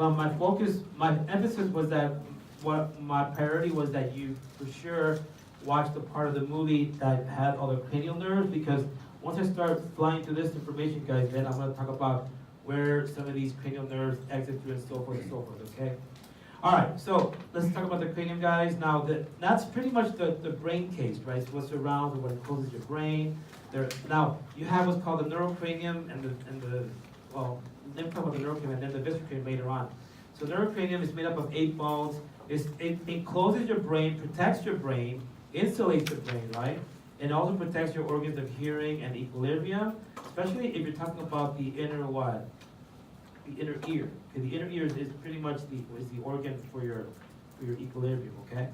But my focus, my emphasis was that, what my priority was that you for sure watch the part of the movie that had all the cranial nerves, because once I start flying through this information, guys, then I'm going to talk about where some of these cranial nerves exit through and so forth, okay? All right, so let's talk about the cranium, guys. Now, that's pretty much the brain case, right? So what surrounds or what encloses your brain. Now, you have what's called the neurocranium and the well, let me talk about the neurocranium and then the visceral cranium later on. So neurocranium is made up of 8 bones. It encloses your brain, protects your brain, insulates your brain, right? And also protects your organs of hearing and equilibrium, especially if you're talking about the inner what? The inner ear. Okay, the inner ear is pretty much the organ for your equilibrium, okay?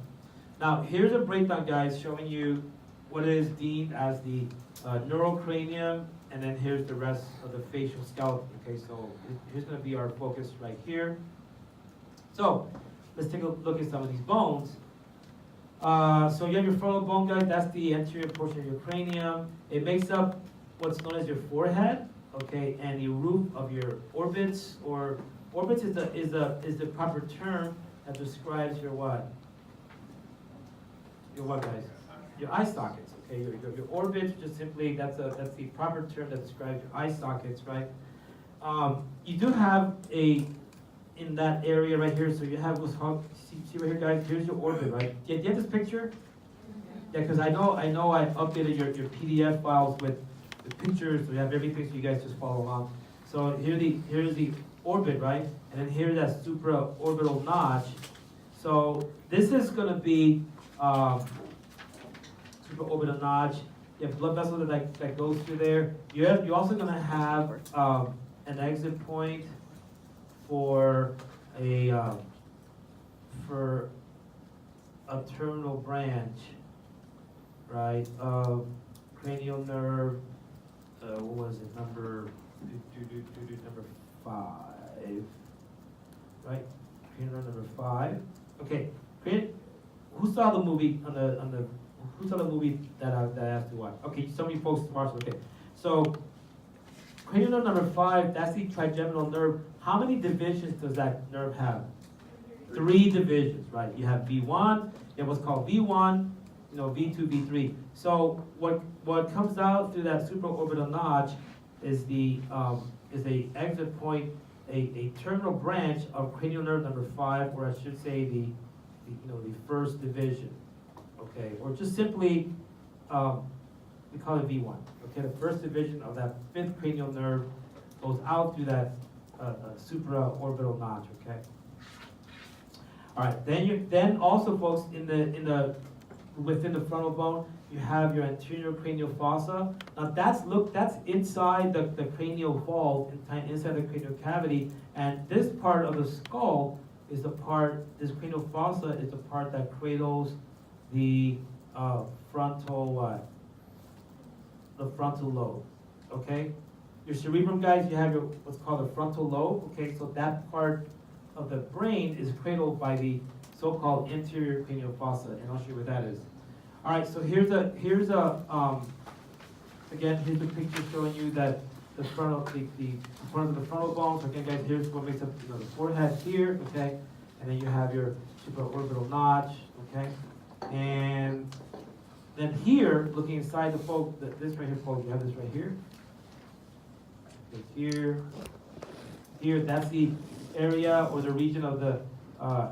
Now, here's a breakdown, guys, showing you what is deemed as the neurocranium, and then here's the rest of the facial skeleton, okay? So here's going to be our focus right here. So let's take a look at some of these bones. So you have your frontal bone, guys. That's the anterior portion of your cranium. It makes up what's known as your forehead, okay, and the roof of your orbits. Or orbits is the proper term that describes your what? Your what, guys? Your eye sockets. Okay, your orbits. Just simply that's the proper term that describes your eye sockets, right? You do have in that area right here, so you have what's called, see right here, guys, here's your orbit, right? Do you have this picture? Yeah, because I know I updated your PDF files with the pictures, so you have everything, so you guys just follow along. So here's the orbit, right? And then here's that supraorbital notch. So this is going to be supraorbital notch. You have blood vessels that goes through there. You're also going to have an exit point for a terminal branch, right, of cranial nerve. What was it? Number 5, right? Cranial nerve number 5. Okay. Who saw the movie Who saw the movie that I asked you what? Okay, so many folks watched. Okay, so cranial nerve number 5. That's the trigeminal nerve. How many divisions does that nerve have? 3 divisions, right? You have V1, you have what's called V1, V2, V3. So what comes out through that supraorbital notch is a exit point, a terminal branch of cranial nerve number 5, or I should say the first division, okay? Or just simply, we call it V1, okay? The first division of that 5th cranial nerve goes out through that supraorbital notch, okay? All right, then also, folks, within the frontal bone, you have your anterior cranial fossa. Now that's inside the cranial vault, inside the cranial cavity, and this part of the skull is this cranial fossa is the part that cradles the frontal lobe, okay? Your cerebrum, guys, you have what's called the frontal lobe, okay? So that part of the brain is cradled by the so-called anterior cranial fossa, and I'll show you what that is. All right, so here's a picture showing you that the front of the frontal bone. So again, guys, here's what makes up the forehead here, okay? And then you have your supraorbital notch, okay? And then here, looking inside the fold, this right here, folks, you have this right here. Here, that's the area or the region of the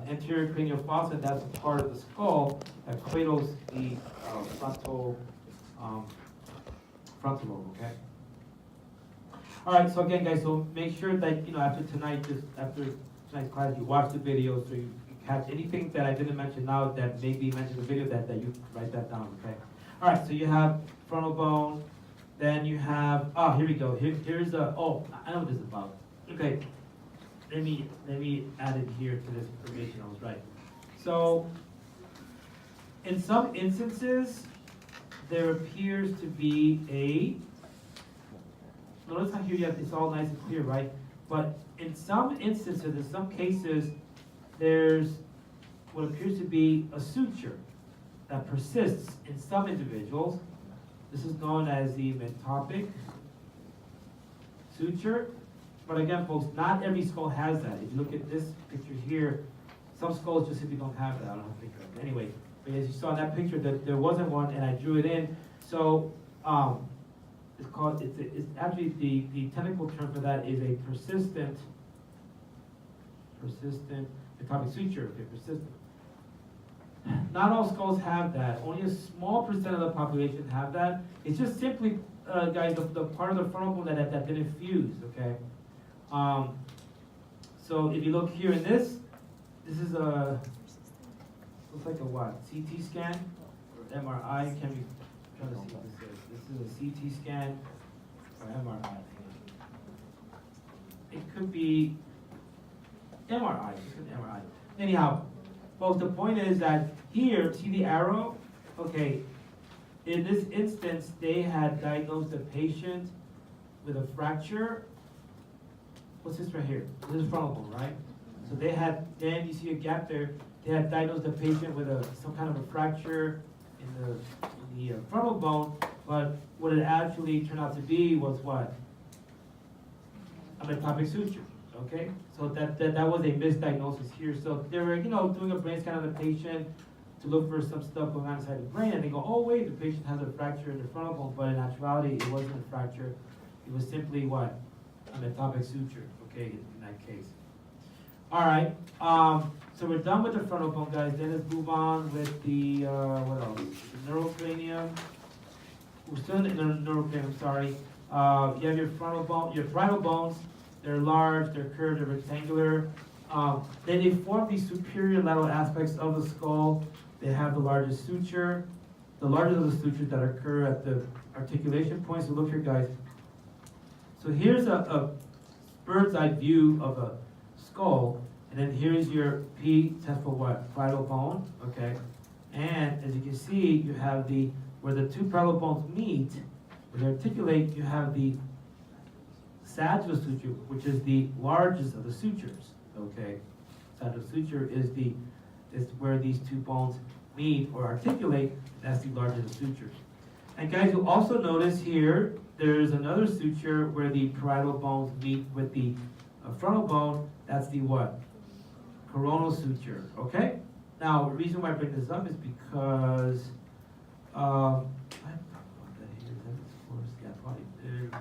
anterior cranial fossa. That's a part of the skull that cradles the frontal lobe, okay? All right, so again, guys, so make sure that, after tonight's class, you watch the video so you catch anything that I didn't mention now that may be mentioned in the video that you write that down, okay? All right, so you have frontal bone, then you have, here we go. Here's I know what this is about. Okay, let me add it here to this information. I was right. So, in some instances, there appears to be notice how here it's all nice and clear, right? But in some instances, in some cases, there's what appears to be a suture that persists in some individuals. This is known as the metopic suture. But again, folks, not every skull has that. If you look at this picture here, some skulls just simply don't have that. I don't think of it. Anyway, but as you saw in that picture, that there wasn't one, and I drew it in. So it's called. It's actually the technical term for that is a persistent atopic suture. Okay, persistent. Not all skulls have that. Only a small percent of the population have that. It's just simply, guys, the part of the frontal bone that didn't fuse. Okay. So if you look here in this is a looks like a what? CT scan or MRI? Can we try to see what this is? This is a CT scan or MRI. It could be MRI. It's an MRI. Anyhow, folks, the point is that here, see the arrow? Okay, in this instance, they had diagnosed the patient with a fracture. What's this right here? This is frontal bone, right? So they had, then you see a gap there. They had diagnosed the patient with some kind of a fracture in the frontal bone, but what it actually turned out to be was what? A metopic suture. Okay, so that was a misdiagnosis here. So they were, doing a brain scan on the patient to look for some stuff going on inside the brain, and they go, oh wait, the patient has a fracture in the frontal bone, but in actuality, it wasn't a fracture. It was simply what? A metopic suture. Okay, in that case. All right. So we're done with the frontal bone, guys. Then let's move on with the what else? The neurocranium. We're still in the neurocranium. I'm sorry. You have your frontal bone, your parietal bones. They're large, they're curved, they're rectangular. Then they form the superior lateral aspects of the skull. They have the largest suture, the largest of the sutures that occur at the articulation points. So look here, guys. So here's a bird's eye view of a skull, and then here's your P stands for what? Parietal bone, okay? And as you can see, you have where the two parietal bones meet, where they articulate, you have the sagittal suture, which is the largest of the sutures, okay? Sagittal suture is where these two bones meet or articulate. That's the largest of the sutures. And guys, you'll also notice here, there's another suture where the parietal bones meet with the frontal bone. That's the what? Coronal suture, okay? Now, the reason why I bring this up is because, I talked about that here, of course, yeah, probably did. Do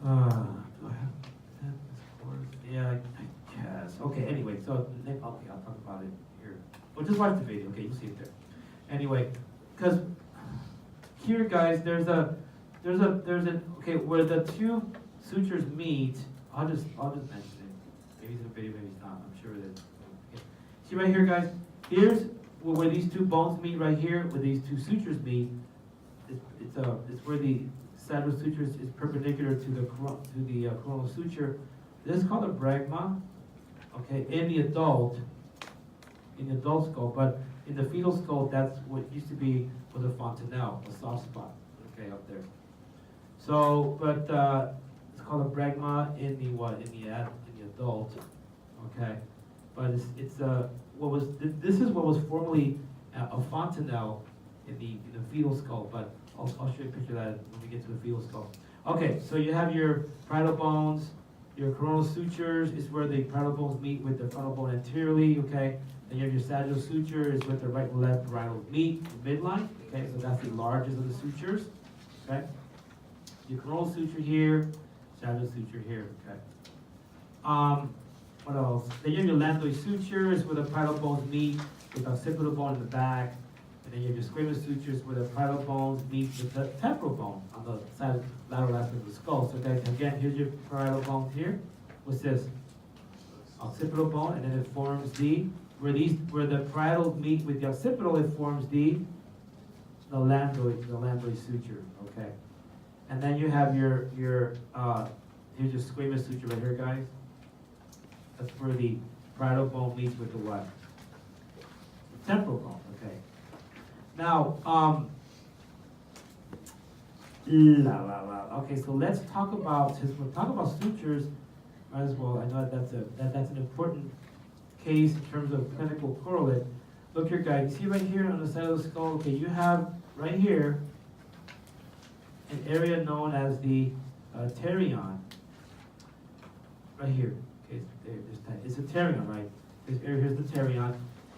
I have that? Of course, yeah, I guess. Okay, anyway, so I'll talk about it here. Well, just watch the video, okay? You'll see it there. Anyway, because here, guys, there's a okay, where the two sutures meet. I'll just mention it. Maybe it's in the video, maybe it's not. I'm sure it is. Okay. See right here, guys. Here's where these two bones meet. Right here, where these two sutures meet. It's where the sagittal suture is perpendicular to the coronal suture. This is called a bregma. Okay, in the adult skull, but in the fetal skull, that's what used to be was a fontanelle, a soft spot. Okay, up there. So, but it's called a bregma in the adult. Okay, but this is what was formerly a fontanelle in the fetal skull. But I'll show you a picture of that when we get to the fetal skull. Okay, so you have your parietal bones, your coronal sutures is where the parietal bones meet with the frontal bone anteriorly. Okay. Then you have your sagittal suture is with the right and left parietal meet, the midline. Okay, so that's the largest of the sutures. Okay. Your coronal suture here, sagittal suture here. Okay. What else? Then you have your lambdoid suture is where the parietal bones meet with the occipital bone in the back. And then you have your squamous sutures where the parietal bones meet with the temporal bone on the side lateral aspect of the skull. So guys, again, here's your parietal bones here. What's this? Occipital bone, and then it forms where the parietals meet with the occipital, it forms the lambdoid suture. Okay. And then you have your here's your squamous suture right here, guys. That's where the parietal bone meets with the what? The temporal bone. Okay. Now, okay, so let's talk about, since we're talking about sutures, might as well, I know that's an important case in terms of clinical correlate. Look here, guys, you see right here on the side of the skull, okay, you have right here, an area known as the pterion, right here. Okay, it's a pterion, right? This area here's the pterion.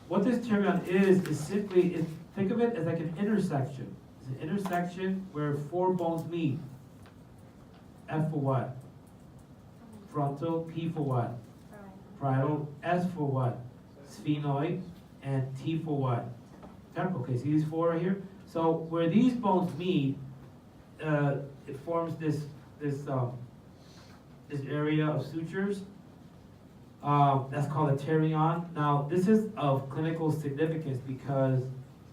What this pterion is simply, think of it as like an intersection. It's an intersection where four bones meet. F for what? Frontal. P for what? Parietal. S for what? Sphenoid. And T for what? Temporal. Okay, see these four right here? So where these bones meet, it forms this area of sutures. That's called a pterion. Now, this is of clinical significance because,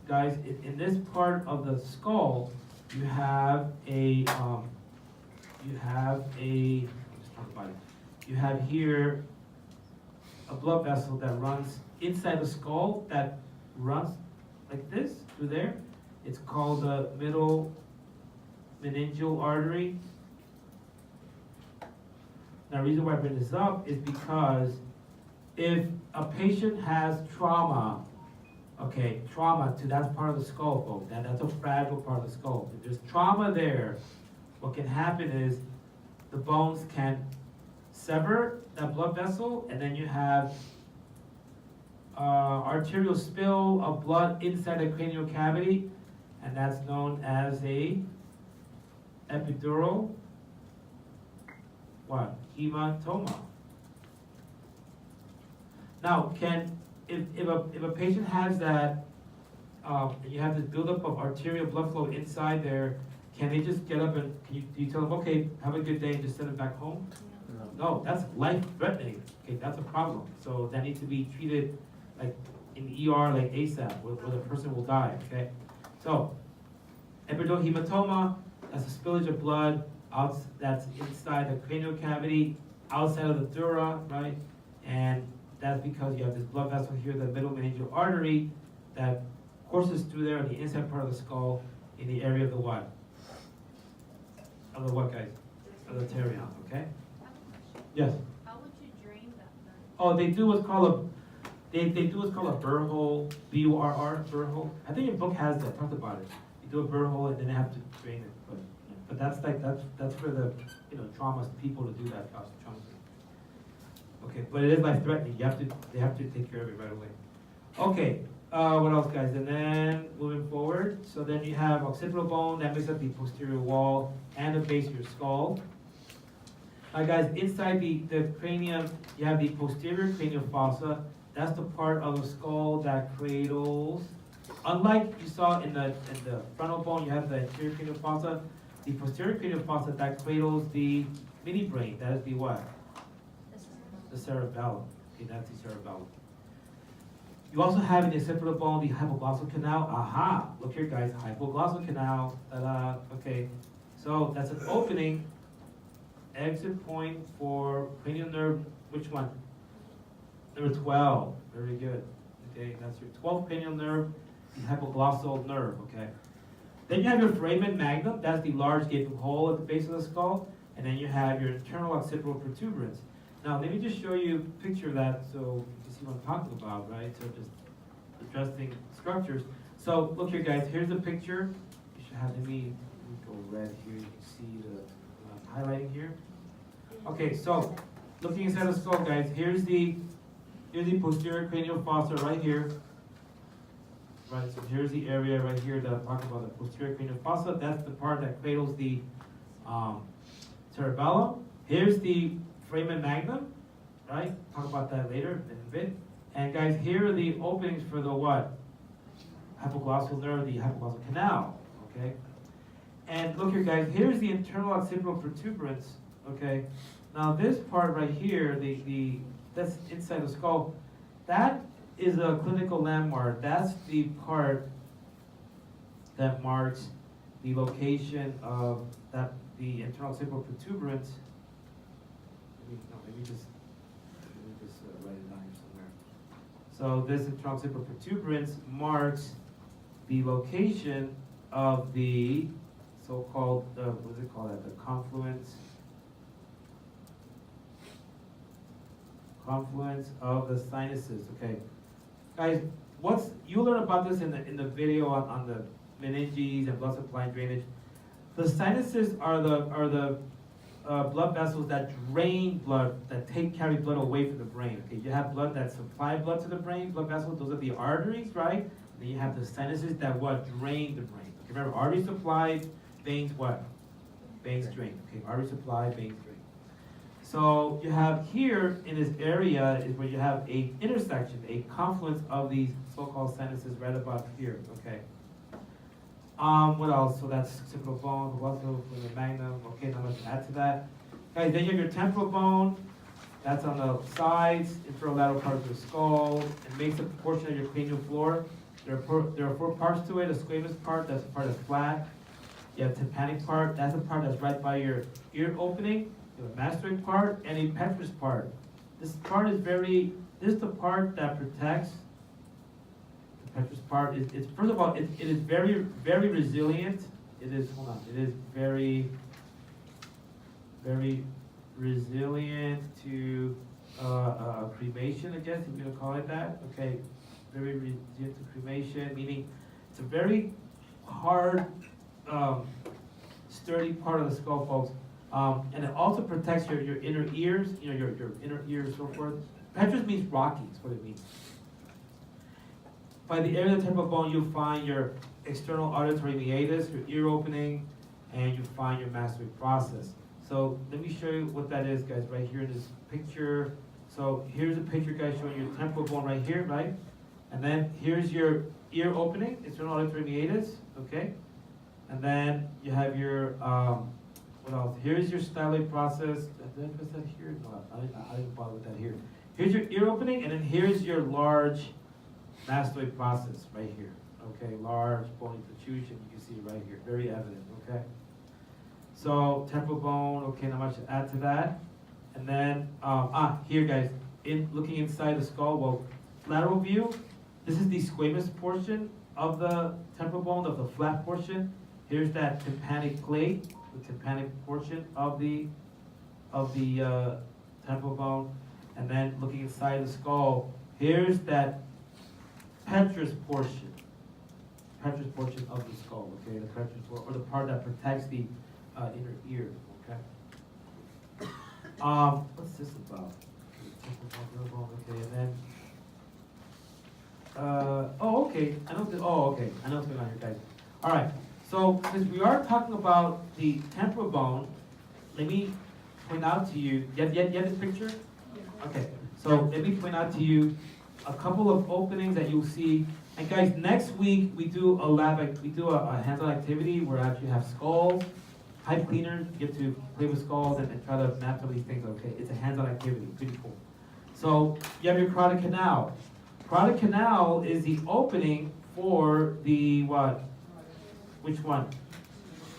guys, in this part of the skull, you have you have here a blood vessel that runs inside the skull that runs like this through there. It's called the middle meningeal artery. Now, the reason why I bring this up is because if a patient has trauma, okay, trauma to that part of the skull, folks, that's a fragile part of the skull. If there's trauma there, what can happen is the bones can sever that blood vessel, and then you have arterial spill of blood inside the cranial cavity, and that's known as a epidural what? Hematoma. Now, if a patient has that, you have this buildup of arterial blood flow inside there, can they just get up and do you tell them, okay, have a good day, and just send them back home? No, that's life-threatening. Okay, that's a problem. So that needs to be treated like in ER, like ASAP, where the person will die. Okay, so epidural hematoma, that's a spillage of blood that's inside the cranial cavity, outside of the dura, right? And that's because you have this blood vessel here, the middle meningeal artery, that courses through there on the inside part of the skull in the area of the what? Of the what, guys? Of the pterion, okay? Yes? How would you drain that then? Oh, they do what's called a burr hole, B-U-R-R, burr hole. I think your book has that, talked about it. You do a burr hole and then they have to drain it. But that's for the trauma people to do that, trauma. Okay, but it is life threatening. They have to take care of it right away. Okay, what else, guys? And then moving forward, so then you have occipital bone that makes up the posterior wall and the base of your skull. Guys, inside the cranium, you have the posterior cranial fossa. That's the part of the skull that cradles. Unlike you saw in the frontal bone, you have the anterior cranial fossa. The posterior cranial fossa that cradles the mini brain. That is the what? The cerebellum. Okay, that's the cerebellum. You also have in the occipital bone the hypoglossal canal. Aha! Look here, guys. Hypoglossal canal. Ta-da! Okay. So that's an opening. Exit point for cranial nerve. Which one? Number 12. Very good. Okay, that's your 12th cranial nerve, the hypoglossal nerve. Okay. Then you have your foramen magnum. That's the large gaping hole at the base of the skull. And then you have your internal occipital protuberance. Now, let me just show you a picture of that so you can see what I'm talking about, right? So just addressing structures. So look here, guys. Here's the picture. You should have, let me go red here. You can see the highlighting here. Okay, so looking inside the skull, guys. Here's the posterior cranial fossa right here. Right, so here's the area right here that I'm talking about, the posterior cranial fossa. That's the part that cradles the cerebellum. Here's the foramen magnum, right? Talk about that later in a bit. And guys, here are the openings for the what? Hypoglossal nerve, the hypoglossal canal, okay? And look here, guys, here's the internal occipital protuberance, okay? Now this part right here, that's inside the skull, that is a clinical landmark. That's the part that marks the location of the internal occipital protuberance. Let me just write it down here somewhere. So this internal occipital protuberance marks the location of the so-called, what is it called? The confluence of the sinuses. Okay, guys, you'll learn about this in the video on the meninges and blood supply and drainage. The sinuses are the blood vessels that drain blood, that carry blood away from the brain. Okay, you have blood that supply blood to the brain, blood vessels, those are the arteries, right? Then you have the sinuses that what drain the brain. Okay, remember, arteries supply, veins what? Veins drain. Okay, arteries supply, veins drain. So you have here in this area is where you have a intersection, a confluence of these so-called sinuses right about here. Okay. What else? So that's occipital bone, also the magnum. Okay, not much to add to that. Guys, then you have your temporal bone. That's on the sides, inferolateral part of the skull. It makes a portion of your cranial floor. There are four parts to it. A squamous part, that's the part that's flat. You have tympanic part, that's the part that's right by your ear opening. You have a mastoid part and a petrous part. This part is this is the part that protects. The petrous part is first of all, it is very, very resilient. It is, hold on, it is very, very resilient to cremation, I guess, if you're gonna call it that. Okay, very resilient to cremation, meaning it's a very hard, sturdy part of the skull, folks. And it also protects your inner ears, you know, your inner ears and so forth. Petrous means rocky, is what it means. By the area of the temporal bone, you'll find your external auditory meatus, your ear opening, and you find your mastoid process. So let me show you what that is, guys, right here in this picture. So here's a picture, guys, showing your temporal bone right here, right? And then here's your ear opening, external auditory meatus, okay? And then you have your, what else? Here's your styloid process. Did I put that here? No, I didn't bother with that here. Here's your ear opening, and then here's your large mastoid process right here. Okay, large bony protrusion, you can see it right here, very evident, okay? So, temporal bone, okay, not much to add to that. And then, here guys, looking inside the skull, well, lateral view, this is the squamous portion of the temporal bone, of the flat portion. Here's that tympanic plate, the tympanic portion of the temporal bone. And then looking inside the skull, here's that petrous portion of the skull, okay, the petrous, or the part that protects the inner ear, okay. What's this about? Okay, and then, okay, I know what's going on here, guys. All right, so since we are talking about the temporal bone, let me point out to you, you have this picture? Okay, so let me point out to you a couple of openings that you'll see. And guys, next week we do a hands-on activity where I actually have skulls, pipe cleaners, you get to play with skulls and try to map some of these things, okay? It's a hands-on activity, pretty cool. So you have your carotid canal. Carotid canal is the opening for the what? Which one?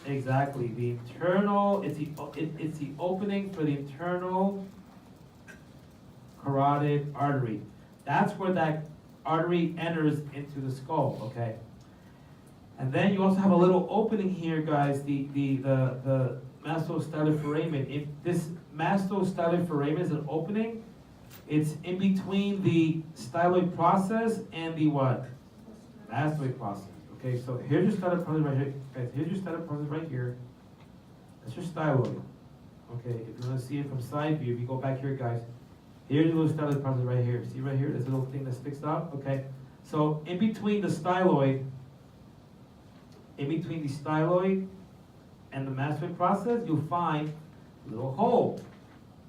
Exactly, the internal, it's the opening for the internal carotid artery. That's where that artery enters into the skull, okay? And then you also have a little opening here, guys, the mastocytic foramen. If this mastocytic foramen is an opening, it's in between the styloid process and the what? Mastoid process. Okay, so here's your styloid process right here. Guys, here's your styloid process right here. That's your styloid. Okay, if you want to see it from side view, if you go back here, guys, here's the little styloid process right here. See right here, this little thing that sticks out? Okay, so in between the styloid and the mastoid process, you'll find a little hole.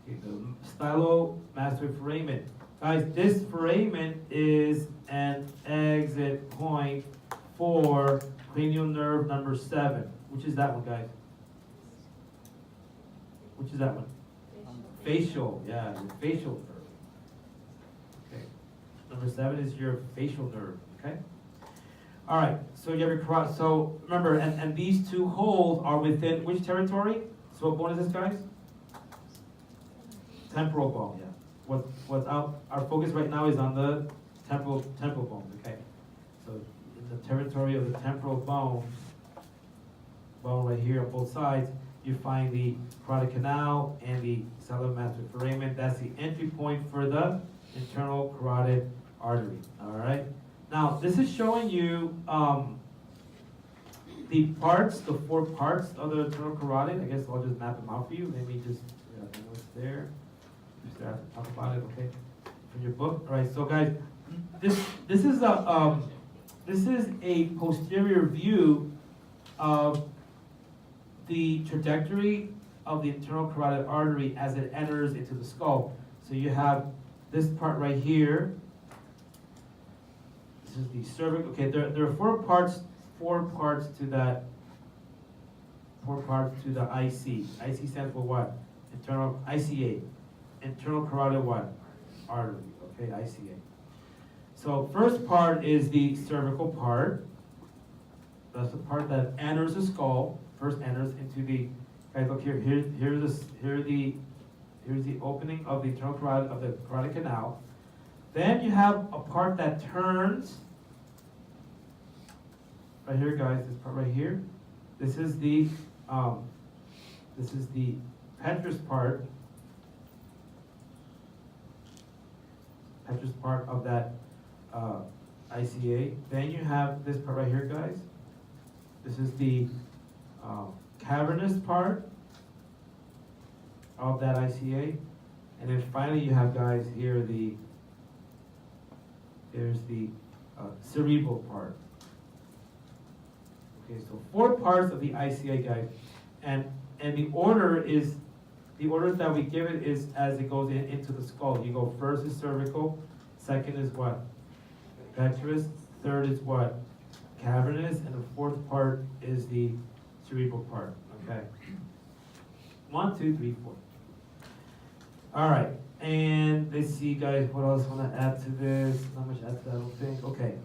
Okay, the stylomastoid foramen. Guys, this foramen is an exit point for cranial nerve number 7. Which is that one, guys? Which is that one? Facial, yeah, your facial nerve. Okay. Number 7 is your facial nerve, okay? All right, so you have your so remember, and these two holes are within which territory? So what bone is this, guys? Temporal bone, yeah. What's out, our focus right now is on the temporal bone, okay? So in the territory of the temporal bone right here on both sides, you find the carotid canal and the stylomastoid foramen. That's the entry point for the internal carotid artery, all right? Now, this is showing you the parts, the 4 parts of the internal carotid, I guess I'll just map them out for you. Let me just, I know it's there. Just have to talk about it, okay? In your book. All right, so guys, this is a posterior view of the trajectory of the internal carotid artery as it enters into the skull. So you have this part right here. This is the cervix. Okay, there are 4 parts to that. 4 parts to the IC. IC stands for what? Internal ICA. Internal carotid what? Artery. Okay, ICA. So first part is the cervical part. That's the part that enters the skull. First enters into the. Guys, look here. Here's the opening of the internal carotid of the carotid canal. Then you have a part that turns. Right here, guys. This part right here. This is the petrous part. Petrous part of that ICA. Then you have this part right here, guys. This is the cavernous part of that ICA. And then finally you have, guys, here's the cerebral part. Okay, so 4 parts of the ICA, guys. And the order that we give it is as it goes into the skull. You go first is cervical, second is what? Petrous, third is what? Cavernous, and the 4th part is the cerebral part. Okay. 1, 2, 3, 4. All right, and let's see, guys, what else I want to add to this? Not much add to that, I don't think. Okay.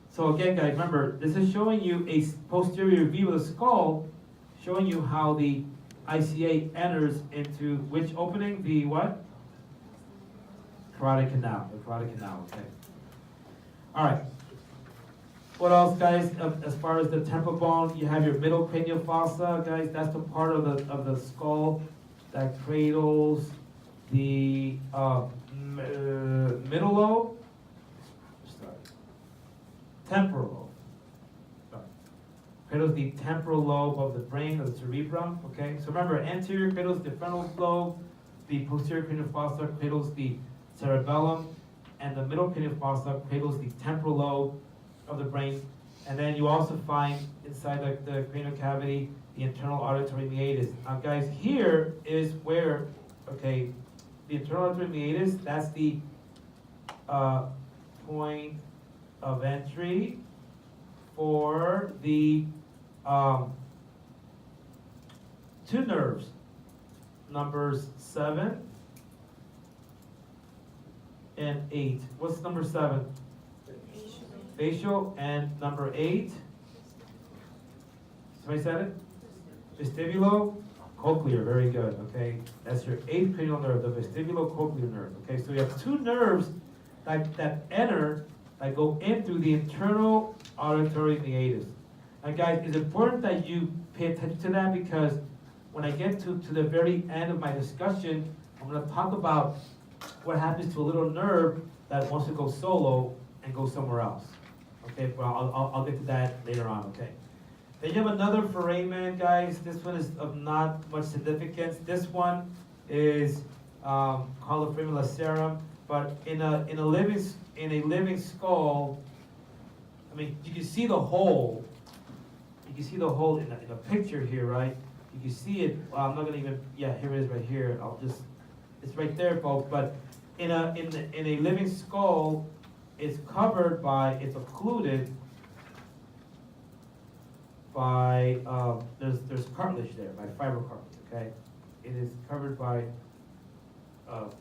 So again, guys, remember, this is showing you a posterior view of the skull, showing you how the ICA enters into which opening? The what? Carotid canal. The carotid canal, okay. All right. What else, guys? As far as the temporal bone, you have your middle cranial fossa, guys. That's the part of the skull that cradles the middle lobe. Temporal lobe. Sorry. Cradles the temporal lobe of the brain, of the cerebrum. Okay. So remember, anterior cradles the frontal lobe. The posterior cranial fossa cradles the cerebellum, and the middle cranial fossa cradles the temporal lobe of the brain. And then you also find inside the cranial cavity the internal auditory meatus. Now, guys, here is where, okay, the internal auditory meatus, that's the point of entry for the 2 nerves, numbers 7 and 8. What's number 7? Facial. And number 8? Somebody said it? Vestibulo-cochlear. Very good. Okay, that's your 8th cranial nerve, the vestibulo-cochlear nerve. Okay, so you have 2 nerves that enter, that go in through the internal auditory meatus. Now, guys, it's important that you pay attention to that, because when I get to the very end of my discussion, I'm going to talk about what happens to a little nerve that wants to go solo and go somewhere else. Okay, well, I'll get to that later on, okay. Then you have another foramen, guys. This one is of not much significance. This one is called the foramen lacerum, but in a living skull, I mean, you can see the hole. You can see the hole in a picture here, right? You can see it. Well, I'm not gonna even. Yeah, here it is, right here. It's right there, folks. But in a living skull, it's covered by. It's occluded by. There's cartilage there, by fibrocartilage. Okay, it is covered by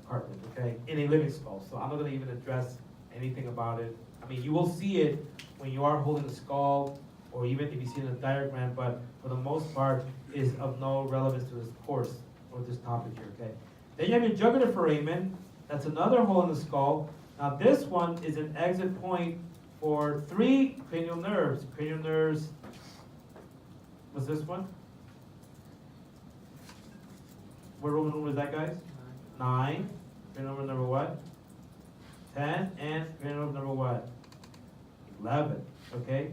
cartilage. Okay, in a living skull. So I'm not gonna even address anything about it. I mean, you will see it when you are holding the skull, or even if you see it in a diagram, but for the most part, is of no relevance to this course or this topic here, okay? Then you have your jugular foramen. That's another hole in the skull. Now this one is an exit point for 3 cranial nerves. Cranial nerves, what's this one? What Roman number is that, guys? 9. Cranial number what? 10. And cranial number what? 11. Okay.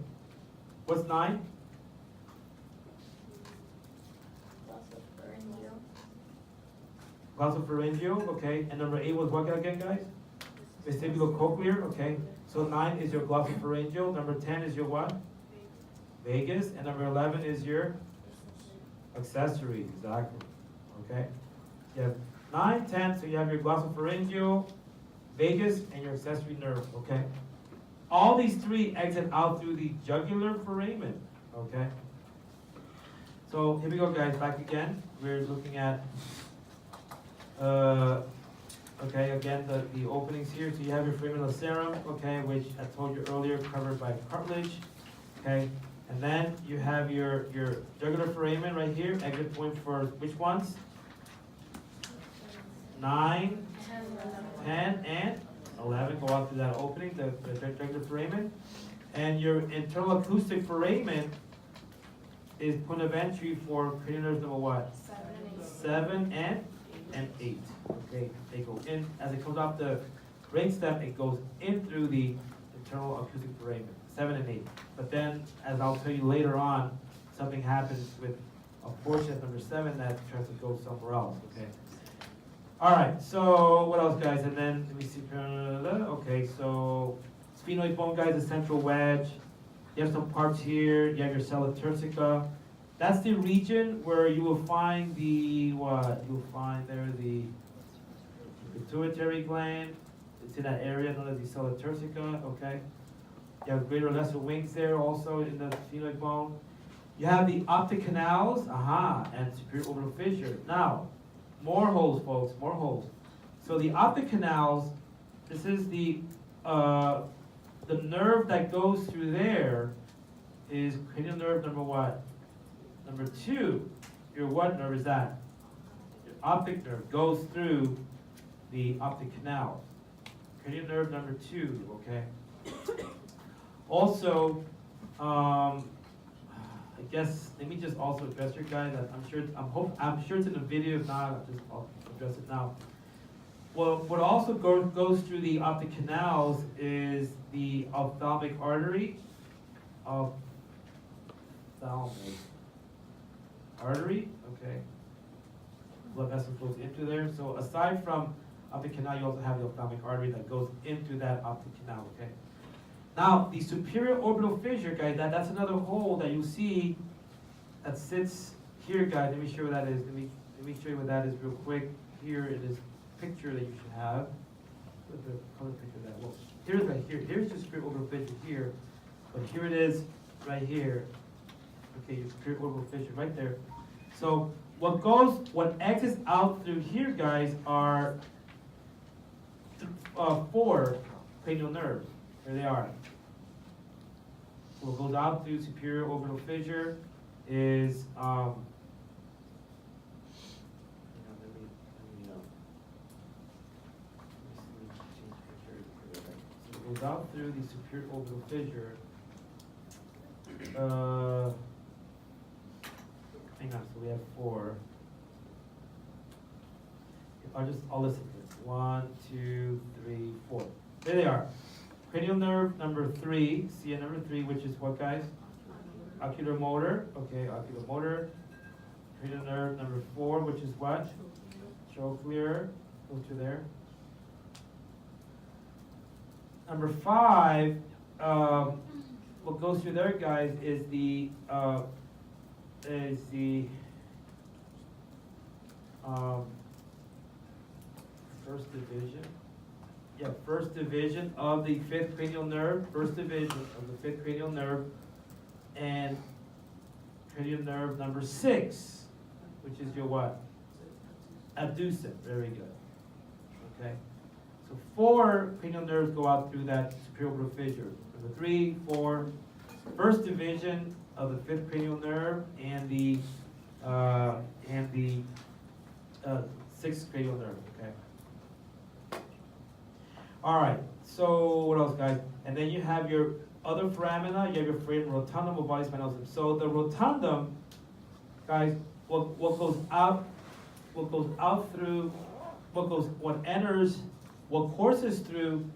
What's 9? Glossopharyngeal, okay, and number 8 was what again, guys? Vestibulocochlear, okay. So 9 is your glossopharyngeal, number 10 is your what? Vagus, and number 11 is your accessory, exactly, okay. You have 9, 10, so you have your glossopharyngeal, vagus, and your accessory nerve, okay. All these 3 exit out through the jugular foramen, okay. So here we go, guys, back again. We're looking at, okay, again, the openings here. So you have your foramen lacerum, okay, which I told you earlier, covered by cartilage, okay. And then you have your jugular foramen right here, exit point for which ones? 9, 10, and 11 go out through that opening, the jugular foramen. And your internal acoustic foramen is point of entry for cranial nerves number what? 7 and 8. Okay, they go in as it comes off the brainstem. It goes in through the internal acoustic foramen, 7 and 8. But then, as I'll tell you later on, something happens with a portion of number 7 that tries to go somewhere else. Okay. All right. So what else, guys? And then let me see. Okay. So sphenoid bone, guys, the central wedge. You have some parts here. You have your sella turcica. That's the region where you will find the what? You'll find there the pituitary gland. It's in that area known as the sella turcica. Okay. You have greater or lesser wings there also in the sphenoid bone. You have the optic canals, and superior orbital fissure. Now, more holes, folks, more holes. So the optic canals, this is the nerve that goes through there is cranial nerve number what? Number 2. Your what nerve is that? Your optic nerve goes through the optic canals. Cranial nerve number 2, okay? Also, I guess let me just also address your guys. I'm sure it's in the video. If not, I'll address it now. Well, what also goes through the optic canals is the ophthalmic artery. Ophthalmic artery, okay. Blood vessel goes into there. So aside from optic canal, you also have the ophthalmic artery that goes into that optic canal, okay. Now, the superior orbital fissure, guys, that's another hole that you see that sits here, guys. Let me show you what that is. Let me show you what that is real quick. Here in this picture that you should have. What's the color picture of that? Well, here's right here. Here's the superior orbital fissure here. But here it is right here. Okay, your superior orbital fissure right there. So what exits out through here, guys, are 4 cranial nerves. There they are. So what goes out through superior orbital fissure is what goes out through the superior orbital fissure. Hang on, so we have 4. I'll listen to this. 1, 2, 3, 4. There they are. Cranial nerve number 3, CN number 3, which is what, guys? Ocular motor. Okay, ocular motor. Cranial nerve number 4, which is what? Trochlear. Go to there. Number 5, what goes through there, guys, is the first division. Yeah, first division of the 5th cranial nerve. First division of the 5th cranial nerve, and cranial nerve number 6, which is your what? Abducent. Very good. Okay. So 4 cranial nerves go out through that superior orbital fissure. Number 3, 4, first division of the 5th cranial nerve, and the 6th cranial nerve. Okay. All right. So what else, guys? And then you have your other foramina. You have your foramen rotundum, ovalis spinosum. So the rotundum, guys, what courses through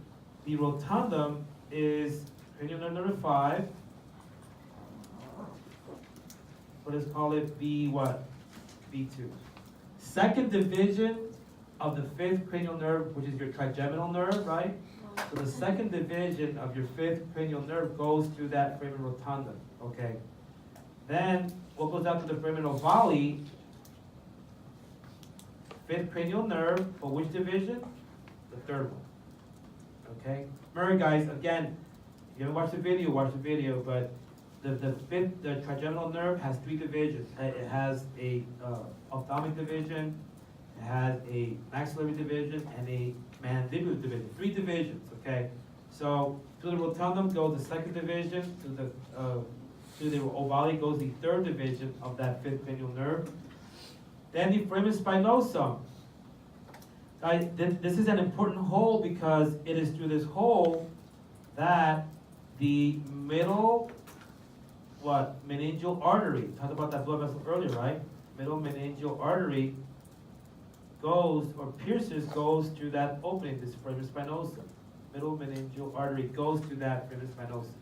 the rotundum is cranial nerve number 5. What is called it? B what? B2. Second division of the fifth cranial nerve, which is your trigeminal nerve, right? So the second division of your fifth cranial nerve goes through that foramen rotunda, okay? Then, what goes out to the foramen ovale, fifth cranial nerve, for which division? The third one, okay? Remember guys, again, if you haven't watched the video, but the trigeminal nerve has three divisions. It has a ophthalmic division, it has a maxillary division, and a mandibular division. Three divisions, okay? So to the rotundum goes the second division, to the ovale goes the third division of that fifth cranial nerve. Then the foramen spinosum. Guys, this is an important hole because it is through this hole that the middle, meningeal artery, talked about that blood vessel earlier, right? Middle meningeal artery goes through that opening, this foramen spinosum. Middle meningeal artery goes through that foramen spinosum.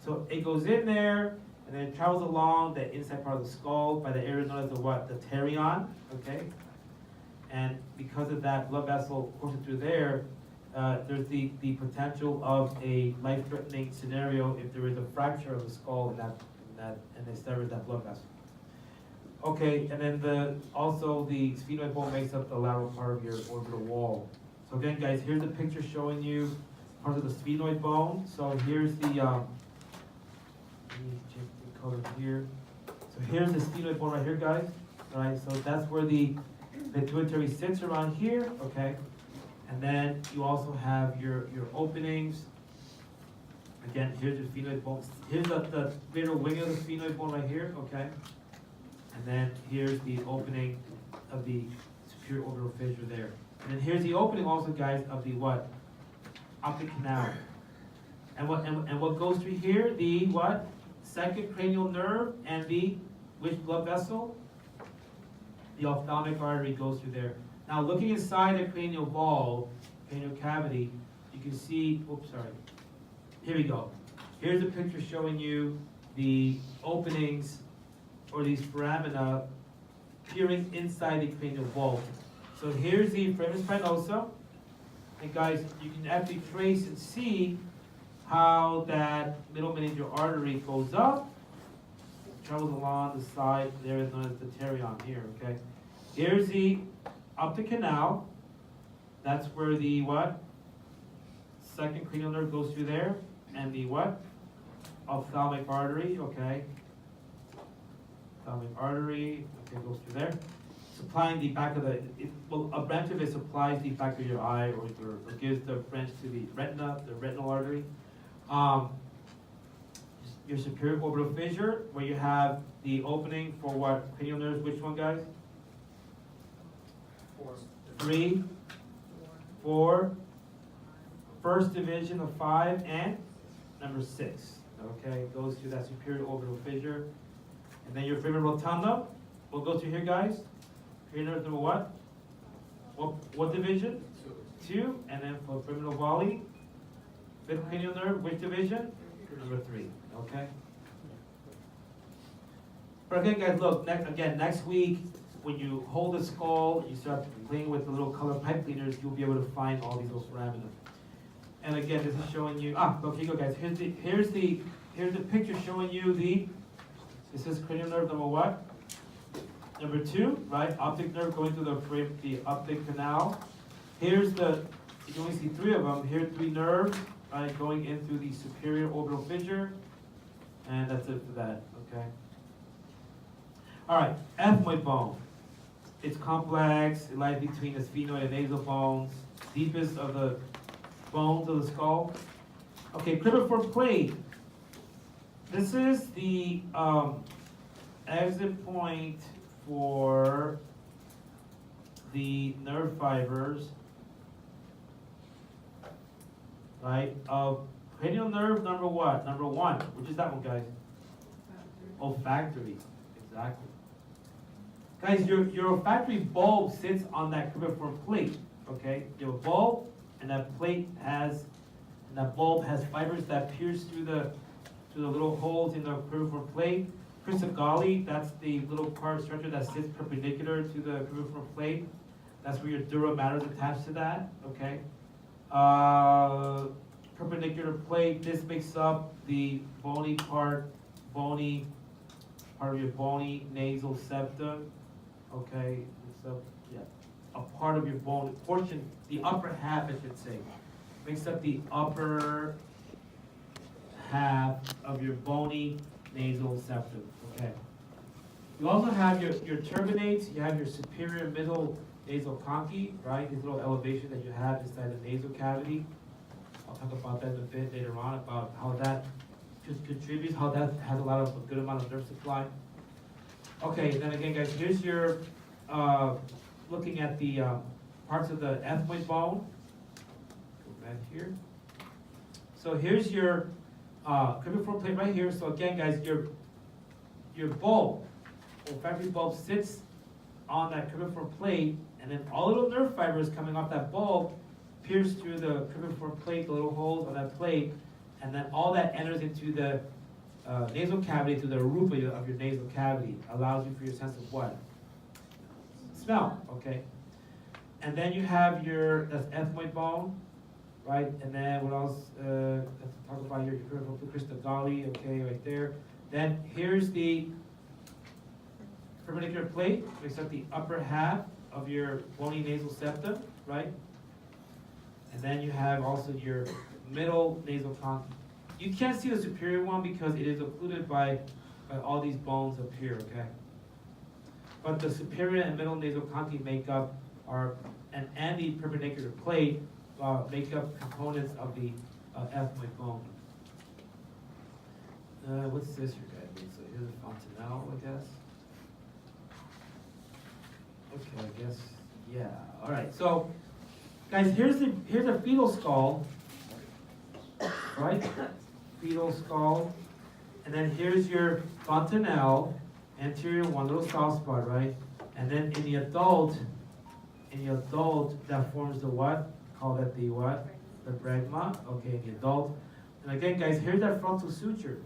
So it goes in there, and then it travels along the inside part of the skull by the area known as the what? The pterion, okay? And because of that blood vessel coursing through there, there's the potential of a life-threatening scenario if there is a fracture of the skull and they sever that blood vessel. Okay, and then also the sphenoid bone makes up the lateral part of your orbital wall. So again, guys, here's a picture showing you part of the sphenoid bone. So here's the, let me change the color here. So here's the sphenoid bone right here, guys. All right, so that's where the pituitary sits around here, okay? And then you also have your openings. Again, here's your sphenoid bone. Here's the greater wing of the sphenoid bone right here, okay? And then here's the opening of the superior orbital fissure there. And then here's the opening also, guys, of the what? Optic canal. And what goes through here? The what? Second cranial nerve and the which blood vessel? The ophthalmic artery goes through there. Now looking inside the cranial ball, cranial cavity, you can see, oops, sorry. Here we go. Here's a picture showing you the openings or these foramina peering inside the cranial ball. So here's the foramen spinosum. And guys, you can actually trace and see how that middle meningeal artery goes up, travels along the side, there is known as the pterion here, okay? Here's the optic canal. That's where the what? Second cranial nerve goes through there. And the what? Ophthalmic artery, okay? Ophthalmic artery, okay, goes through there. Supplying the back of the, a branch of it supplies the back of your eye or gives the branch to the retina, the retinal artery. Your superior orbital fissure, where you have the opening for what? Cranial nerves, which one, guys? 3, 4, first division of 5, and number 6. Okay, goes through that superior orbital fissure. And then your foramen rotunda will go through here, guys. Cranial nerve number what? What division? 2. And then for foramen ovale, fifth cranial nerve, which division? Number 3. Okay. But again, guys, look. Next week, when you hold the skull, you start playing with the little color pipe cleaners, you'll be able to find all these little foramina. And again, this is showing you. Okay, go guys. Here's the picture showing you this is cranial nerve number what? Number 2, right? Optic nerve going through the optic canal. Here's you only see 3 of them. Here are 3 nerves, right, going in through the superior orbital fissure, and that's it for that. Okay. All right, ethmoid bone. It's complex. It lies between the sphenoid and nasal bones, deepest of the bones of the skull. Okay, cribriform plate. This is the exit point for the nerve fibers, right, of cranial nerve number what? Number 1. Which is that one, guys? Olfactory. Exactly. Guys, your olfactory bulb sits on that cribriform plate. Okay, you have a bulb, and that bulb has fibers that pierce through the little holes in the cribriform plate. Chrysogali, that's the little part structure that sits perpendicular to the cribriform plate. That's where your dura mater is attached to that, okay? Perpendicular plate, this makes up the bony part of your bony nasal septum, okay? So, yeah, a part of your bony portion, the upper half, I should say, makes up the upper half of your bony nasal septum, okay? You also have your turbinates, you have your superior middle nasal conchae, right? These little elevations that you have inside the nasal cavity. I'll talk about that in a bit later on, about how that contributes, how that has a good amount of nerve supply. Okay, then again, guys, here's your, looking at the parts of the ethmoid bone. Go back here. So here's your cribriform plate right here. So again, guys, your bulb, olfactory bulb sits on that cribriform plate, and then all little nerve fibers coming off that bulb pierce through the cribriform plate, the little holes on that plate, and then all that enters into the nasal cavity, to the aruba of your nasal cavity, allows you for your sense of what? Smell, okay? And then you have that's ethmoid bone, right? And then what else? Let's talk about your cribriform crista galli, okay, right there. Then here's the perpendicular plate, makes up the upper half of your bony nasal septum, right? And then you have also your middle nasal conchae. You can't see the superior one because it is occluded by all these bones up here, okay? But the superior and middle nasal conchae make up and the perpendicular plate make up components of the ethmoid bone. What's this here, guys? So here's a fontanelle, I guess. Okay, I guess, yeah. All right, so guys, here's a fetal skull, right? Fetal skull, and then here's your fontanelle, anterior one, little soft spot, right? And then in the adult, that forms the what? Call that the what? The bregma. Okay, in the adult. And again, guys, here's that frontal suture,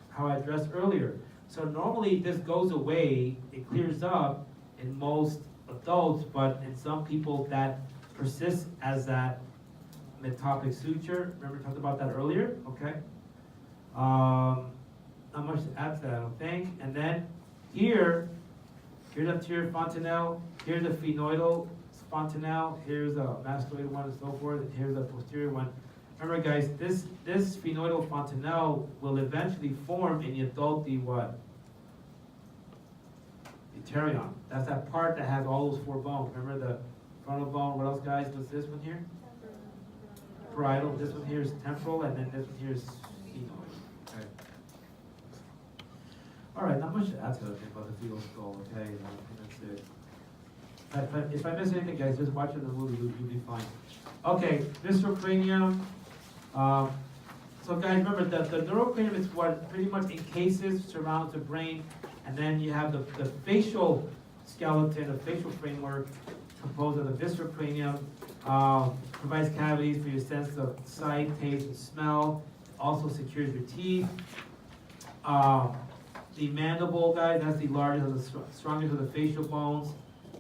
how I addressed earlier. So normally this goes away, it clears up in most adults, but in some people that persists as that metopic suture. Remember we talked about that earlier, okay? Not much to add to that, I don't think. And then here's anterior fontanelle, here's a phenoidal fontanelle, here's a mastoidal one and so forth, and here's a posterior one. Remember guys, this phenoidal fontanelle will eventually form in the adult the what? The pterion. That's that part that has all those four bones. Remember the frontal bone, what else guys? What's this one here? Parietal. This one here is temporal, and then this one here is phenoid. Okay. Alright, not much to add to that about the fetal skull, okay? I think that's it. If I miss anything, guys, just watch the movie, you'll be fine. Okay, visceral cranium. So guys, remember that the neurocranium is what pretty much encases, surrounds the brain, and then you have the facial skeleton, the facial framework composed of the visceral cranium, provides cavities for your sense of sight, taste, and smell, also secures your teeth. The mandible, guys, that's the largest, the strongest of the facial bones.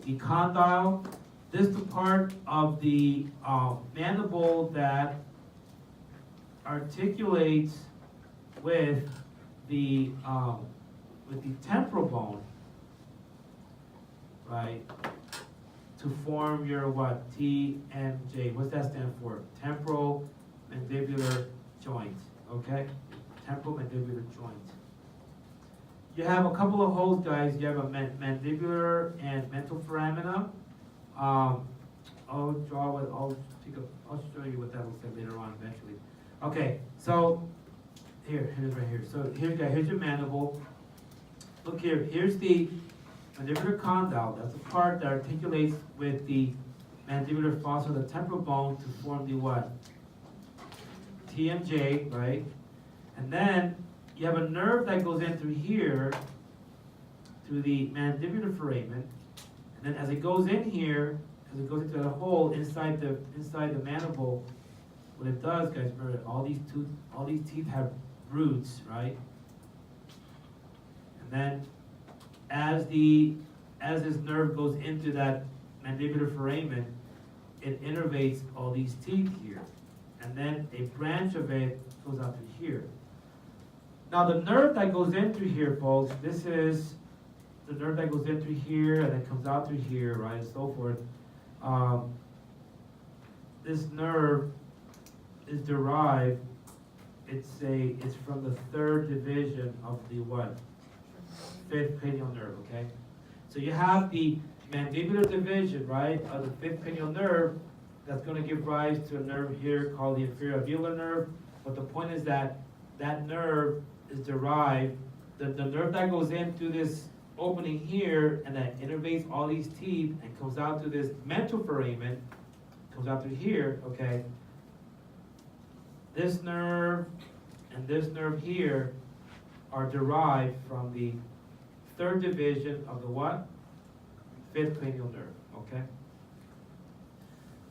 The condyle, this is the part of the mandible that articulates with the temporal bone, right, to form your what? TMJ. What's that stand for? Temporal mandibular joint. Okay? Temporal mandibular joint. You have a couple of holes, guys. You have a mandibular and mental foramina. I'll show you what that looks like later on eventually. Okay, so here's right here. So here's your mandible. Look here, here's the mandibular condyle. That's the part that articulates with the mandibular fossa, the temporal bone, to form the what? TMJ, right? And then you have a nerve that goes in through here, through the mandibular foramen, and then as it goes in here, as it goes into the hole inside the mandible, what it does, guys, remember all these teeth have roots, right? And then as this nerve goes into that mandibular foramen, it innervates all these teeth here. And then a branch of it goes out to here. Now the nerve that goes in through here, folks, this is the nerve that goes in through here and then comes out through here, right, and so forth. This nerve is derived, it's from the third division of the what? Fifth cranial nerve, okay? So you have the mandibular division, right, of the fifth cranial nerve that's going to give rise to a nerve here called the inferior alveolar nerve. But the point is that that nerve is derived, the nerve that goes in through this opening here and that innervates all these teeth and comes out to this mental foramen, comes out through here, okay? This nerve and this nerve here are derived from the third division of the what? Fifth cranial nerve, okay?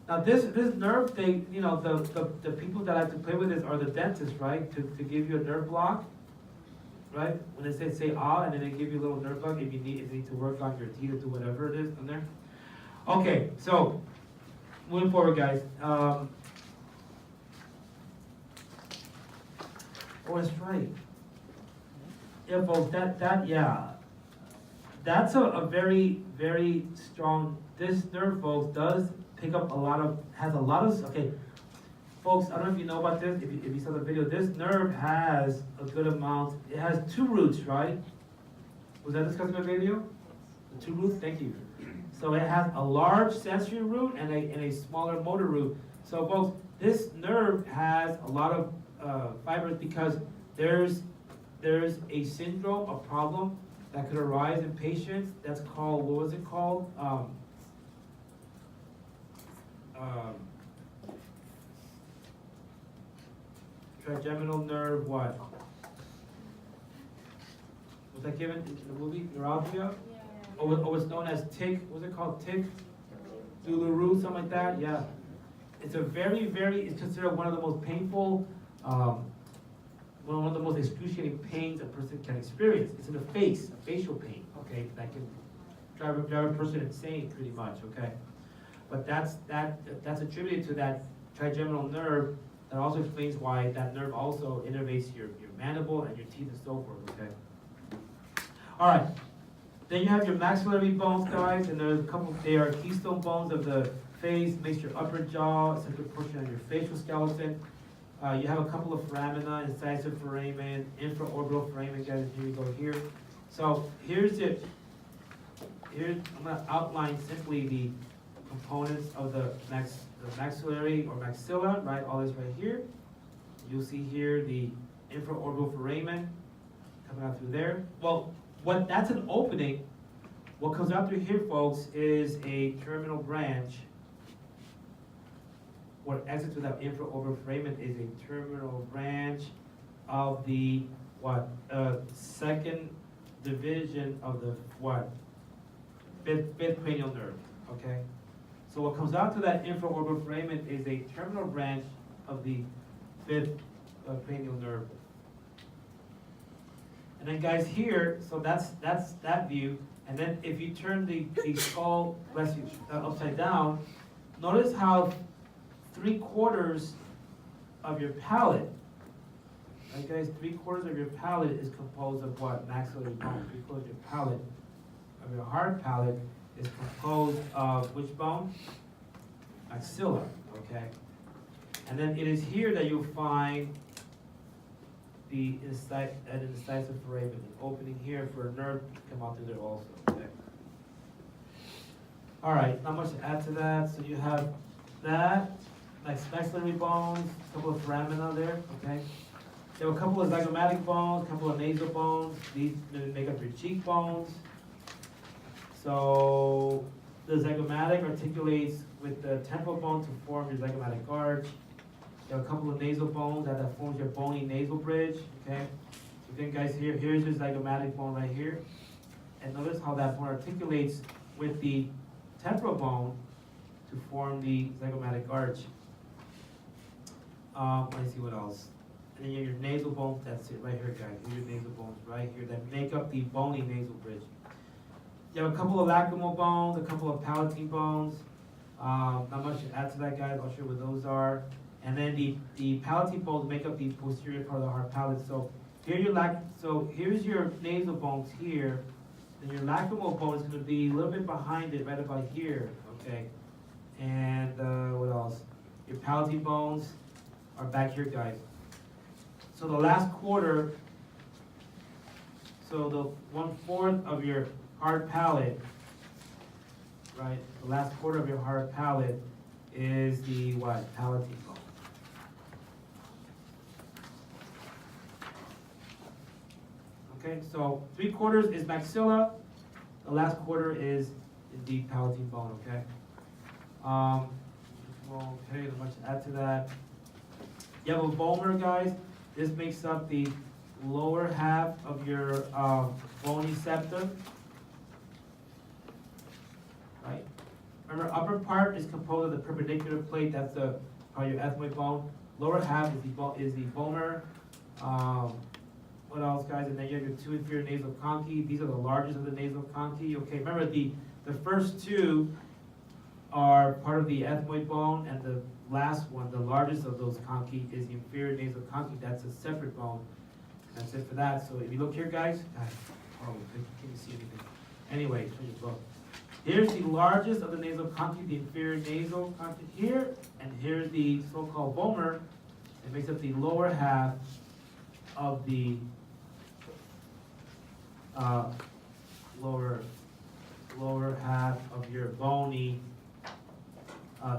Now this nerve thing, you know, the people that like to play with this are the dentists, right? To give you a nerve block, right? When they say ah, and then they give you a little nerve block if you need to work on your teeth or do whatever it is in there. Okay, so moving forward, guys. Oh, that's right. Yeah, folks, that's a very, very strong, this nerve, folks, does pick up has a lot of, okay, folks, I don't know if you know about this, if you saw the video, this nerve has a good amount, it has two roots, right? Was that discussed in the video? The two roots, thank you. So it has a large sensory root and a smaller motor root. So folks, this nerve has a lot of fibers because there's a syndrome, a problem that could arise in patients that's called, what was it called? Trigeminal nerve, what? Was that given in the movie, neuralgia? Yeah. Or it's known as tic, what's it called, tic? Dularu, something like that, yeah. It's a very, it's considered one of the most painful, one of the most excruciating pains a person can experience. It's in the face, a facial pain, okay, that can drive a person insane pretty much, okay? But that's attributed to that trigeminal nerve. That also explains why that nerve also innervates your mandible and your teeth and so forth, okay? All right, then you have your maxillary bones, guys, and there's a couple, they are keystone bones of the face, makes your upper jaw, central portion of your facial skeleton. You have a couple of foramina, incisive foramen, infraorbital foramen, guys, here we go here. So here's I'm gonna outline simply the components of the maxillary or maxilla, right? All this right here. You'll see here the infraorbital foramen coming out through there. Well, that's an opening. What comes out through here, folks, is a terminal branch. What exits through that infraorbital foramen is a terminal branch of the what? Second division of the what? Fifth cranial nerve. Okay. So what comes out to that infraorbital foramen is a terminal branch of the fifth cranial nerve. And then guys here, so that's that view. And then if you turn the skull upside down, notice how 3/4 of your palate, right guys, 3/4 of your palate is composed of what? Maxillary bone. 3/4 of your palate, of your hard palate, is composed of which bone? Maxilla, okay? And then it is here that you'll find the incisive foramen, an opening here for a nerve to come out through there also, okay? All right, not much to add to that. So you have that, like maxillary bones, a couple of foramina there, okay? There were a couple of zygomatic bones, a couple of nasal bones. These make up your cheekbones. So the zygomatic articulates with the temporal bone to form your zygomatic arch. There are a couple of nasal bones that forms your bony nasal bridge, okay? So again, guys, here's your zygomatic bone right here. And notice how that bone articulates with the temporal bone to form the zygomatic arch. Let me see what else. And then your nasal bones, that's it right here, guys. Here's your nasal bones right here that make up the bony nasal bridge. You have a couple of lacrimal bones, a couple of palatine bones. Not much to add to that, guys. I'll show you what those are. And then the palatine bones make up the posterior part of the hard palate. So here's your nasal bones here. And your lacrimal bone is going to be a little bit behind it, right about here. Okay. And what else? Your palatine bones are back here, guys. So the last quarter, so the 1/4 of your hard palate, right? The last quarter of your hard palate is the what? Palatine bone. Okay, so 3/4 is maxilla. The last quarter is the palatine bone. Okay. Okay, not much to add to that. You have a vomer, guys. This makes up the lower half of your bony septum. Right? Remember, upper part is composed of the perpendicular plate. That's the part of your ethmoid bone. Lower half is the vomer. What else, guys? And then you have your 2 inferior nasal conchae. These are the largest of the nasal conchae. Okay, remember the first 2 are part of the ethmoid bone, and the last one, the largest of those conchae, is the inferior nasal conchae. That's a separate bone. That's it for that. So if you look here, guys, oh, can you see anything? Anyway, look. Here's the largest of the nasal conchae, the inferior nasal conchae here, and here's the so-called vomer. It makes up the lower half of the lower half of your bony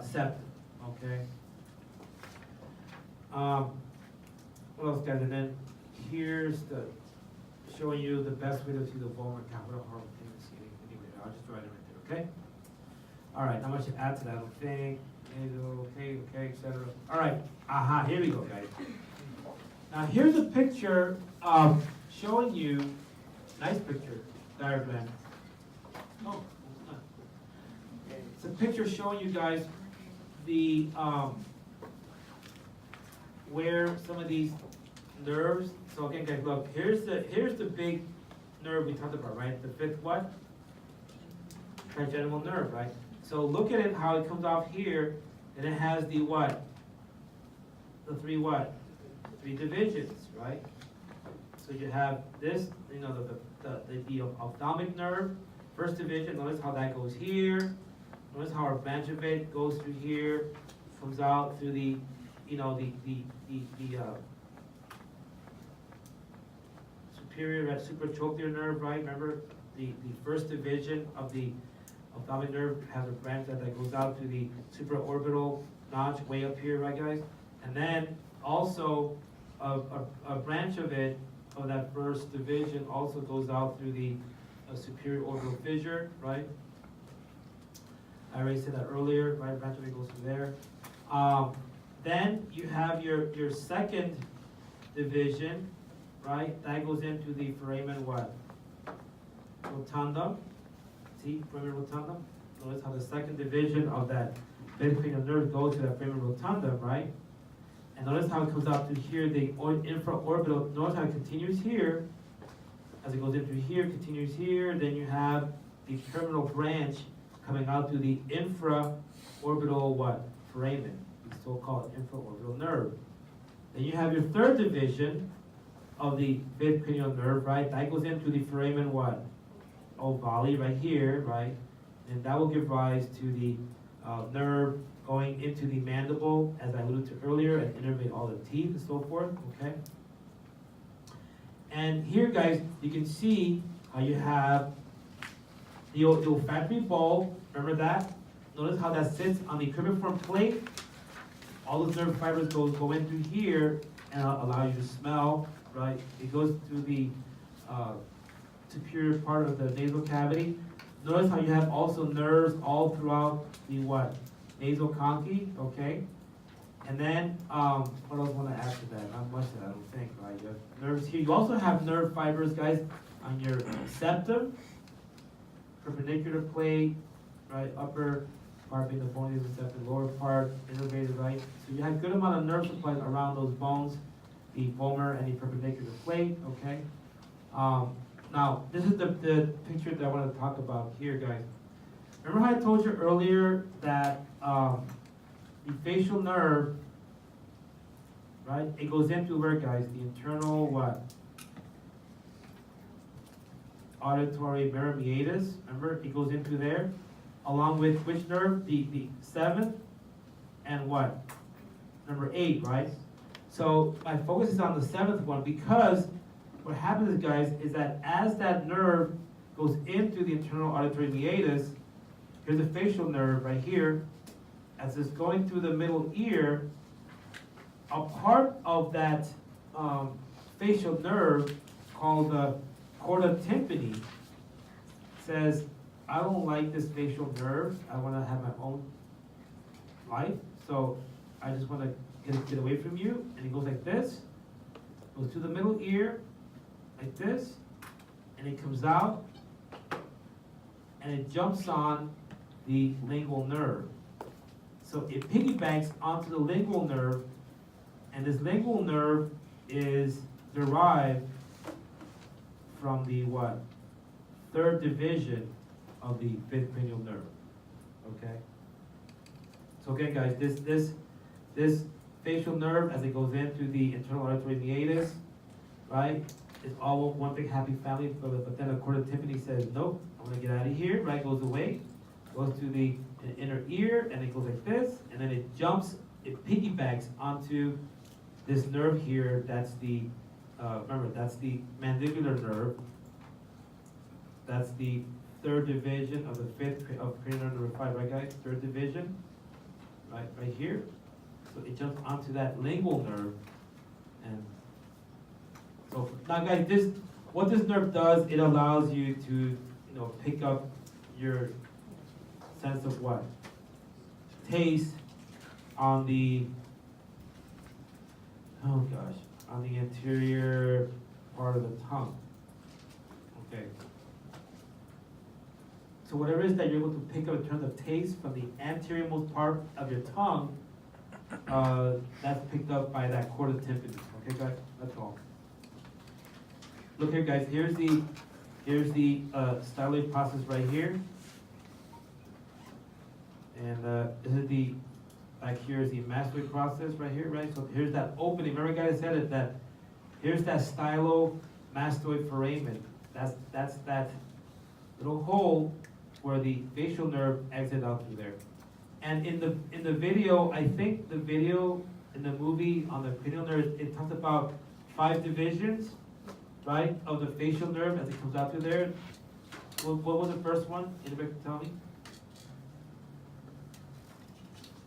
septum. Okay. What else, guys? And then here's showing you the best way to see the vomer count. What a horrible thing to see. Anyway, I'll just write it right there. Okay. All right. Not much to add to that. I don't think. Okay, etc. All right. Aha. Here we go, guys. Now here's a picture showing you. Nice picture diagram. Oh. It's a picture showing you guys the where some of these nerves. So again, guys, look. Here's the big nerve we talked about, right? The 5th what? Trigeminal nerve, right? So look at it, how it comes off here, and it has the what? The 3 what? 3 divisions, right? So you have this, you know, the ophthalmic nerve, 1st division. Notice how that goes here. Notice how our branch of it goes through here, comes out through the, you know, the superior supratrochlear nerve, right? Remember, the 1st division of the ophthalmic nerve has a branch that goes out to the supraorbital notch way up here, right, guys? And then also a branch of it, of that 1st division, also goes out through the superior orbital fissure, right? I already said that earlier, right? Branch of it goes through there. Then you have your 2nd division, right? That goes into the foramen what? Rotundum. See, foramen rotundum? Notice how the 2nd division of that midcranial nerve goes to that foramen rotundum, right? And notice how it comes out to here, the infraorbital. Notice how it continues here, as it goes into here, continues here. Then you have the terminal branch coming out to the infraorbital what? Foramen, the so-called infraorbital nerve. Then you have your 3rd division of the midcranial nerve, right? That goes into the foramen what? Ovale, right here, right? And that will give rise to the nerve going into the mandible, as I alluded to earlier, and innervate all the teeth and so forth, okay? And here, guys, you can see how you have the olfactory bulb. Remember that? Notice how that sits on the cribriform plate. All those nerve fibers go in through here and allow you to smell, right? It goes through the superior part of the nasal cavity. Notice how you have also nerves all throughout the what? Nasal conchae, okay? And then, what else want to add to that? Not much of that, I don't think, right? You have nerves here. You also have nerve fibers, guys, on your septum, perpendicular plate, right? Upper part being the bone nasal septum, lower part innervated, right? So you have good amount of nerve supply around those bones, the vomer and the perpendicular plate, okay? Now Now, this is the picture that I want to talk about here, guys. Remember how I told you earlier that the facial nerve, right? It goes into where, guys? The internal what? Auditory mirror meatus. Remember, it goes into there, along with which nerve? The seventh and what? Number 8, right? So my focus is on the seventh one because what happens, guys, is that as that nerve goes into the internal auditory meatus, here's a facial nerve right here. As it's going through the middle ear, a part of that facial nerve called the chorda tympani says, I don't like this facial nerve. I want to have my own life. So I just want to get away from you. And it goes like this, goes to the middle ear, like this, and it comes out, and it jumps on the lingual nerve. So it piggybacks onto the lingual nerve, and this lingual nerve is derived from the what? Third division of the fifth cranial nerve. Okay? So again, guys, this facial nerve, as it goes into the internal auditory meatus, right? It's all one big happy family, but then the chorda tympani says, nope, I want to get out of here, right? Goes away, goes to the inner ear, and it goes like this, and then it jumps, it piggybacks onto this nerve here. That's the, remember, that's the mandibular nerve. That's the third division of the fifth of cranial nerve number 5, right, guys? Third division, right here. So it jumps onto that lingual nerve, and so now, guys, what this nerve does, it allows you to, pick up your sense of what? Taste on the, on the anterior part of the tongue. Okay. So whatever it is that you're able to pick up in terms of taste from the anterior most part of your tongue, that's picked up by that chorda tympani. Okay, guys, that's all. Look here, guys. Here's the styloid process right here, and this is the back here is the mastoid process right here, right? So here's that opening. Remember, guys, I said it that here's that stylomastoid foramen. That's that little hole where the facial nerve exits out through there. And in the video, I think the video in the movie on the cranial nerve, it talks about 5 divisions, right, of the facial nerve as it comes out through there. What was the first one? Anybody can tell me?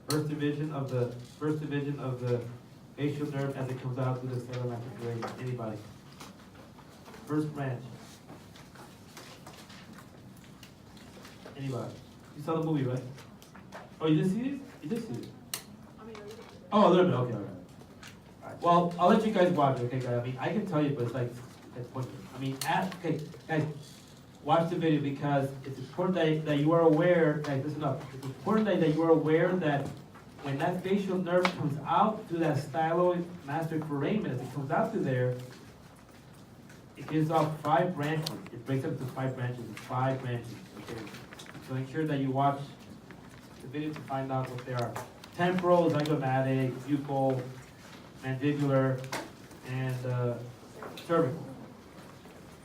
First division of the facial nerve as it comes out through the stylomastoid foramen. Anybody? First branch. Anybody? You saw the movie, right? Oh, you did see it? You did see it? Oh, a little bit. Okay, all right. Well, I'll let you guys watch it, okay, guys? I mean, I can tell you, but it's like, it's pointless. I mean, okay, guys, watch the video because it's important that you are aware, guys, listen up. It's important that you are aware that when that facial nerve comes out through that stylomastoid foramen, as it comes out through there, it gives off 5 branches. It breaks up into 5 branches. It's 5 branches, okay? So make sure that you watch the video to find out what they are. Temporal, zygomatic, buccal, mandibular, and cervical.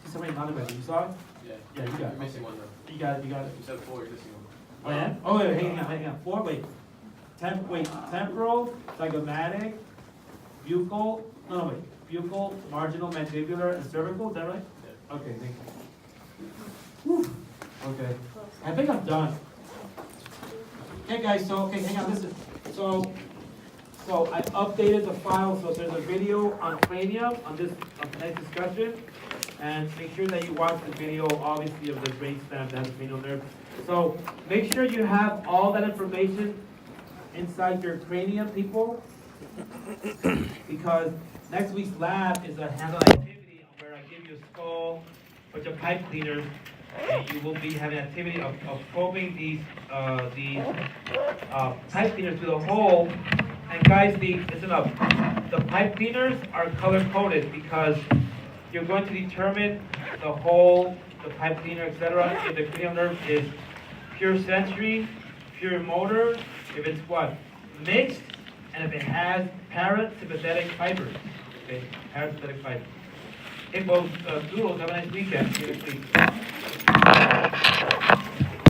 See somebody nodded back. You saw it? Yeah. Yeah, you got You're it. missing one though. You got it. You said 4, you're missing one. Oh, yeah? Oh, wait, hang on. 4, wait. Temporal, zygomatic, buccal, buccal, marginal, mandibular, and cervical, is that right? Yeah. Okay, thank you. Whew. Okay, I think I'm done. Okay, guys, so, hang on, listen. So I updated the file, so there's a video on cranium, on tonight's discussion, and make sure that you watch the video, obviously, of the brainstem, that has cranial nerve. So make sure you have all that information inside your cranium, people, because next week's lab is a hands-on activity where I give you a skull, bunch of pipe cleaners, and you will be having activity of probing these pipe cleaners to the hole. And guys, listen up. The pipe cleaners are color coded because you're going to determine the hole, the pipe cleaner, etc. If the cranial nerve is pure sensory, pure motor, if it's what? Mixed, and if it has parasympathetic fibers. Okay, parasympathetic fibers. Okay, well, Doodles, have a nice weekend. See you next week.